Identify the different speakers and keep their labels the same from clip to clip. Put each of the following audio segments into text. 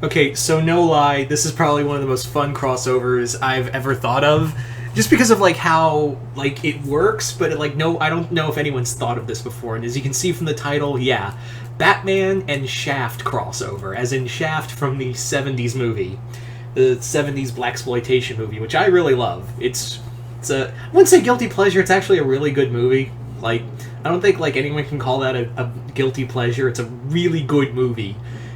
Speaker 1: Okay, so no lie, this is probably one of the most fun crossovers I've ever thought of. Just because of like how like it works, but like no, I don't know if anyone's thought of this before. And as you can see from the title, yeah, Batman and Shaft crossover, as in Shaft from the '70s movie, the '70s blaxploitation movie, which I really love. It's a I wouldn't say guilty pleasure. It's actually a really good movie. Like I don't think like anyone can call that a guilty pleasure. It's a really good movie,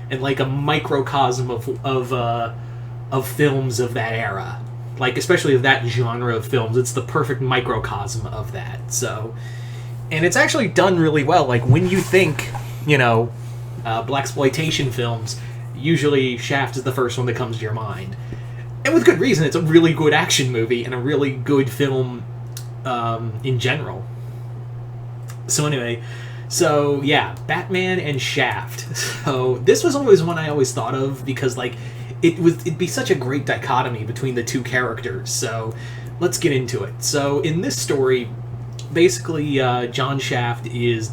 Speaker 1: and like a microcosm of films of that era, like especially of that genre of films. It's the perfect microcosm of that. So, and it's actually done really well. Like when you think, you know, blaxploitation films, usually Shaft is the first one that comes to your mind, and with good reason. It's a really good action movie and a really good film in general. So anyway, so yeah, Batman and Shaft. So this was always one I always thought of because like it'd be such a great dichotomy between the two characters. So let's get into it. So in this story, basically John Shaft is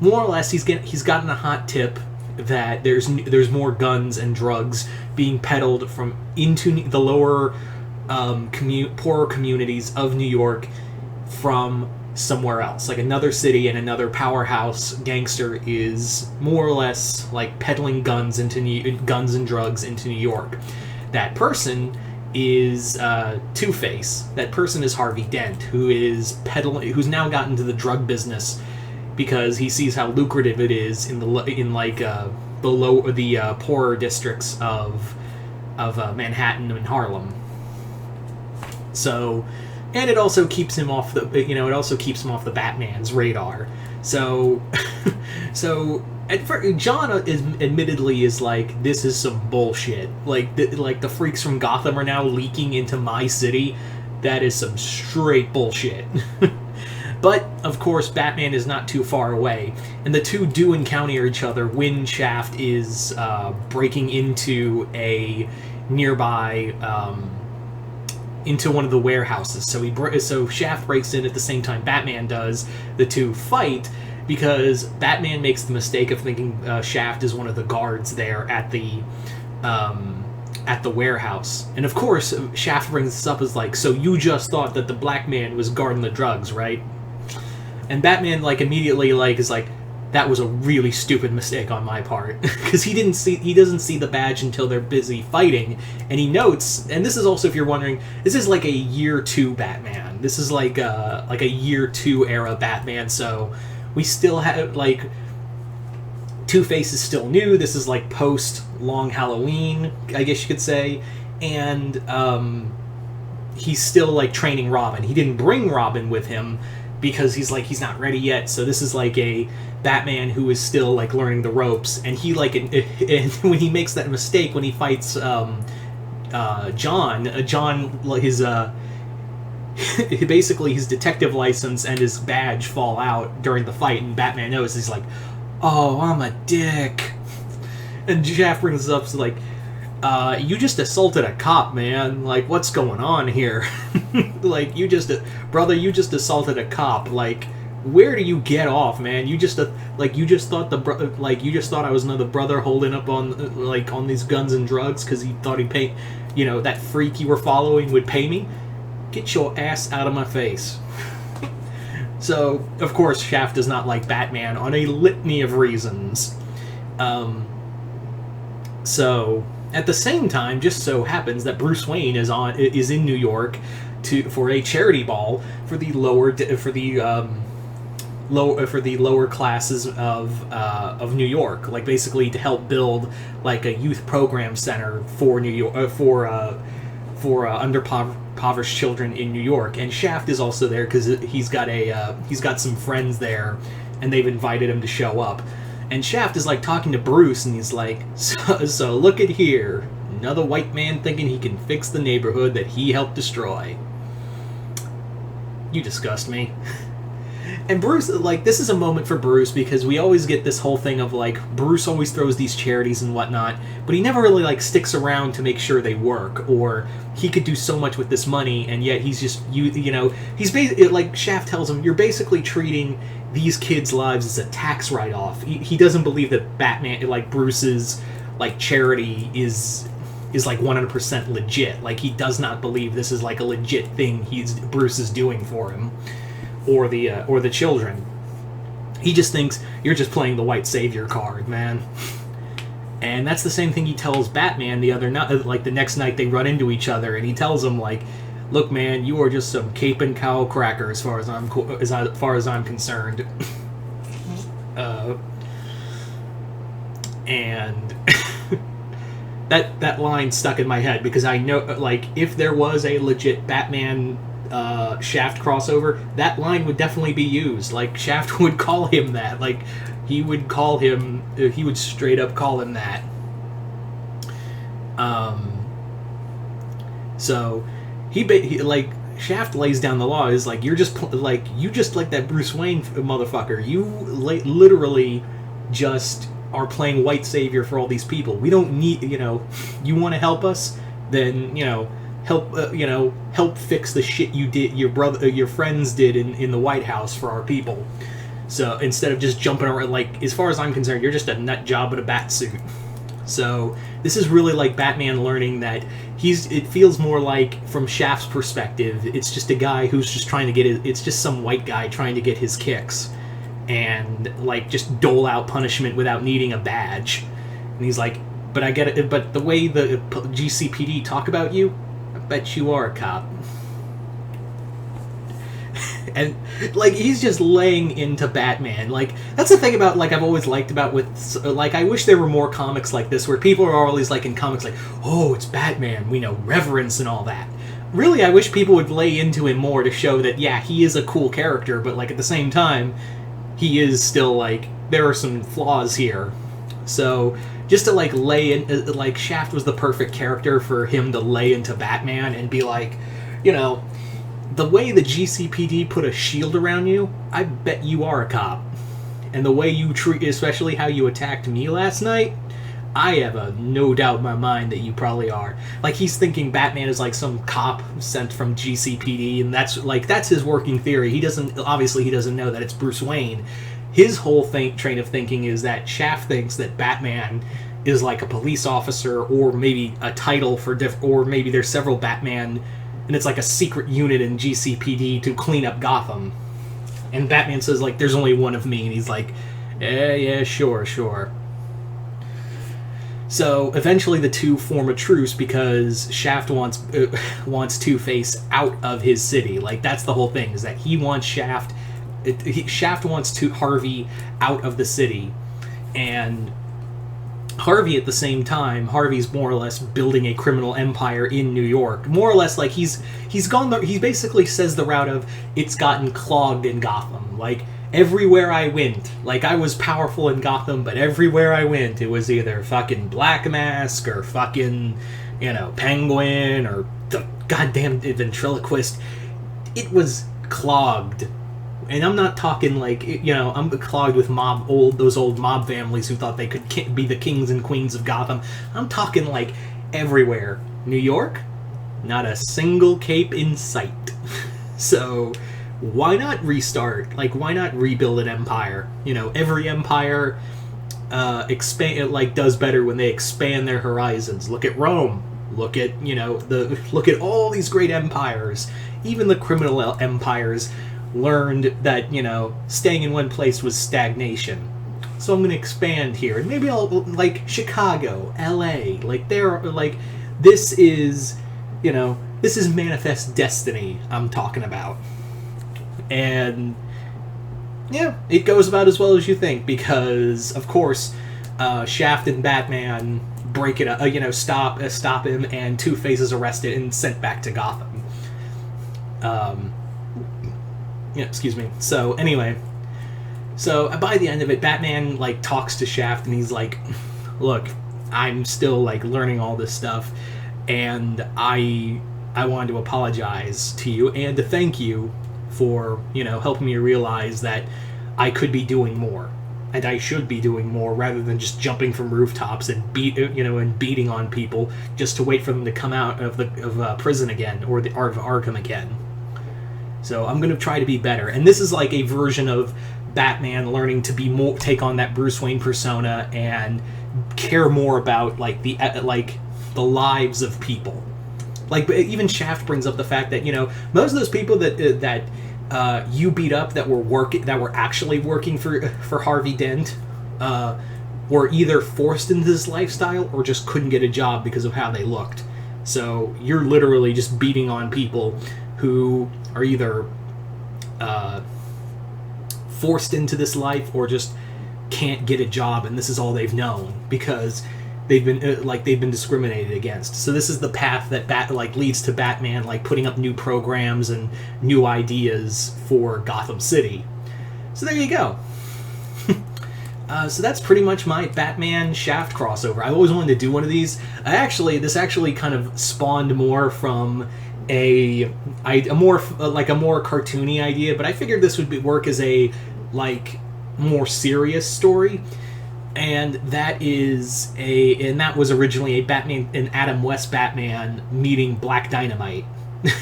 Speaker 1: more or less he's gotten a hot tip that there's more guns and drugs being peddled from into the lower poorer communities of New York from somewhere else, like another city, and another powerhouse gangster is more or less like peddling guns and drugs into New York. That person is Two-Face. That person is Harvey Dent, who's now gotten into the drug business because he sees how lucrative it is in the poorer districts of Manhattan and Harlem. So, and it also keeps him off the Batman's radar. So, John is admittedly like, this is some bullshit. Like the freaks from Gotham are now leaking into my city. That is some straight bullshit. But of course, Batman is not too far away, and the two do encounter each other when Shaft is breaking into a nearby. Into one of the warehouses. So Shaft breaks in at the same time Batman does. The two fight because Batman makes the mistake of thinking Shaft is one of the guards there at the warehouse. And of course, Shaft brings this up as like, so you just thought that the black man was guarding the drugs, right? And Batman like immediately like is like, that was a really stupid mistake on my part, because he doesn't see the badge until they're busy fighting, and he notes. And this is also, if you're wondering, this is like a year 2 Batman. This is like a year 2 era Batman. So we still have like Two-Face is still new. This is like post Long Halloween, I guess you could say, and he's still like training Robin. He didn't bring Robin with him because he's not ready yet. So this is like a Batman who is still like learning the ropes, and he like and when he makes that mistake when he fights John his basically his detective license and his badge fall out during the fight, and Batman knows. He's like, oh, I'm a dick. And Shaft brings up like, you just assaulted a cop, man. Like, what's going on here? Like, you just assaulted a cop. Like, where do you get off, man? You just thought I was another brother holding up on these guns and drugs because he thought he'd pay, that freak you were following would pay me. Get your ass out of my face. So, of course, Shaft does not like Batman on a litany of reasons. So, at the same time, just so happens that Bruce Wayne is in New York for a charity ball for the lower classes of New York, like basically to help build like a youth program center for New York for underpoverished children in New York. And Shaft is also there because he's got some friends there, and they've invited him to show up. And Shaft is like talking to Bruce, and he's like, so look at here, another white man thinking he can fix the neighborhood that he helped destroy. You disgust me. And Bruce, like, this is a moment for Bruce because we always get this whole thing of, like, Bruce always throws these charities and whatnot, but he never really, like, sticks around to make sure they work, or he could do so much with this money, and yet he's just, he's basically, like, Shaft tells him, you're basically treating these kids' lives as a tax write-off. He doesn't believe that Batman, like, Bruce's, like charity is like 100% legit. Like he does not believe this is like a legit thing Bruce is doing for him or the children. He just thinks you're just playing the white savior card, man. And that's the same thing he tells Batman the other night. Like the next night they run into each other, and he tells him like, "Look, man, you are just some cape and cow cracker as far as I'm concerned." And that line stuck in my head because I know, like, if there was a legit Batman Shaft crossover, that line would definitely be used. Like, Shaft would call him that. Like, he would straight up call him that. So he like, Shaft lays down the law. Is like, you just like that Bruce Wayne motherfucker. You literally just are playing white savior for all these people. We don't need, you want to help us, then help fix the shit you did, your friends did in the White House for our people. So instead of just jumping around, like, as far as I'm concerned, you're just a nut job in a bat suit. So this is really like Batman learning that it feels more like, from Shaft's perspective, it's just a guy who's just trying to it's just some white guy trying to get his kicks and, like, just dole out punishment without needing a badge. And he's like, but I get it, but the way the GCPD talk about you, I bet you are a cop. And, like, he's just laying into Batman. Like, that's the thing about, like, I've always liked about like, I wish there were more comics like this where people are always, like, in comics, like, oh, it's Batman, we know, reverence and all that. Really, I wish people would lay into him more to show that, yeah, he is a cool character, but, like, at the same time, he is still, like, there are some flaws here. So, just to, like, lay in, like, Shaft was the perfect character for him to lay into Batman and be like, the way the GCPD put a shield around you, I bet you are a cop. And the way you treat, especially how you attacked me last night, I have no doubt in my mind that you probably are. Like, he's thinking Batman is like some cop sent from GCPD, and that's his working theory. He doesn't know that it's Bruce Wayne. His whole train of thinking is that Shaft thinks that Batman is like a police officer, or maybe a title for or maybe there's several Batman, and it's like a secret unit in GCPD to clean up Gotham. And Batman says, like, there's only one of me, and he's like, yeah, sure. So eventually the two form a truce because Shaft wants Two-Face out of his city. Like, that's the whole thing, is that he wants Shaft wants Harvey out of the city, and Harvey, at the same time, Harvey's more or less building a criminal empire in New York. More or less, like, he basically says the route of, it's gotten clogged in Gotham. Like, everywhere I went, like, I was powerful in Gotham, but everywhere I went, it was either fucking Black Mask or fucking, Penguin or the goddamn ventriloquist. It was clogged. And I'm not talking like, I'm clogged with those old mob families who thought they could be the kings and queens of Gotham. I'm talking like everywhere. New York, not a single cape in sight. So why not restart? Like, why not rebuild an empire? Every empire does better when they expand their horizons. Look at Rome. Look at, look at all these great empires. Even the criminal empires learned that, staying in one place was stagnation. So I'm going to expand here. And maybe I'll, like, Chicago, LA, like, this is Manifest Destiny I'm talking about. And, yeah, it goes about as well as you think, because, of course, Shaft and Batman break it up, stop him, and Two-Face is arrested and sent back to Gotham. Excuse me. So, anyway. So, by the end of it, Batman, like, talks to Shaft, and he's like, look, I'm still, like, learning all this stuff, and I wanted to apologize to you, and to thank you for, helping me realize that I could be doing more, and I should be doing more, rather than just jumping from rooftops and beating on people, just to wait for them to come out of prison again, or of Arkham again. So I'm going to try to be better. And this is like a version of Batman learning to be more, take on that Bruce Wayne persona and care more about like the lives of people. Like, even Shaft brings up the fact that, you know, most of those people that you beat up that were actually working for Harvey Dent were either forced into this lifestyle or just couldn't get a job because of how they looked. So you're literally just beating on people who are either forced into this life or just can't get a job, and this is all they've known because they've been discriminated against. So this is the path that leads to Batman putting up new programs and new ideas for Gotham City. So there you go. So that's pretty much my Batman Shaft crossover. I always wanted to do one of these. This actually kind of spawned more from a more cartoony idea, but I figured this would work as a more serious story. And that was originally an Adam West Batman meeting Black Dynamite.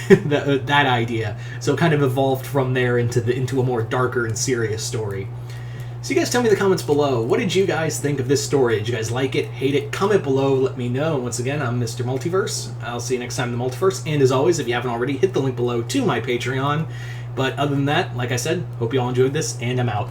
Speaker 1: that idea. So it kind of evolved from there into a more darker and serious story. So you guys tell me in the comments below, what did you guys think of this story? Did you guys like it, hate it? Comment below, let me know. And once again, I'm Mr. Multiverse. I'll see you next time in the Multiverse. And as always, if you haven't already, hit the link below to my Patreon. But other than that, like I said, hope you all enjoyed this, and I'm out.